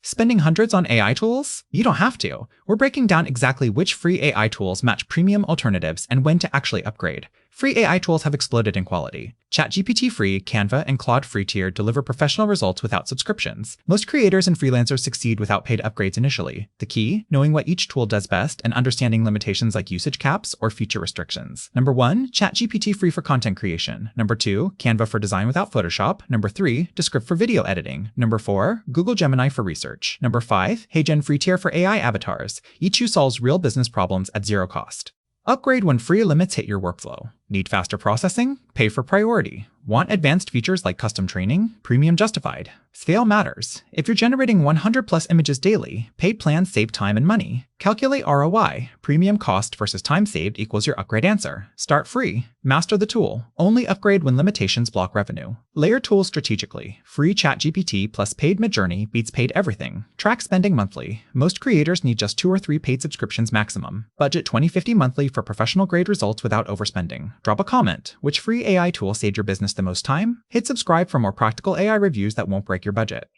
Spending hundreds on AI tools? You don't have to. We're breaking down exactly which free AI tools match premium alternatives and when to actually upgrade. Free AI tools have exploded in quality. ChatGPT free, Canva, and Claude free tier deliver professional results without subscriptions. Most creators and freelancers succeed without paid upgrades initially. The key? Knowing what each tool does best and understanding limitations like usage caps or feature restrictions. Number 1, ChatGPT free for content creation. Number 2, Canva for design without Photoshop. Number 3, Descript for video editing. Number 4, Google Gemini for research. Number 5, HeyGen free tier for AI avatars. Each solves real business problems at zero cost. Upgrade when free limits hit your workflow. Need faster processing? Pay for priority. Want advanced features like custom training? Premium justified. Scale matters. If you're generating 100 plus images daily, paid plans save time and money. Calculate ROI. Premium cost versus time saved equals your upgrade answer. Start free. Master the tool. Only upgrade when limitations block revenue. Layer tools strategically. Free ChatGPT plus paid Midjourney beats paid everything. Track spending monthly. Most creators need just 2 or 3 paid subscriptions maximum. Budget $20-$50 monthly for professional grade results without overspending. Drop a comment. Which free AI tool saved your business the most time? Hit subscribe for more practical AI reviews that won't break your budget.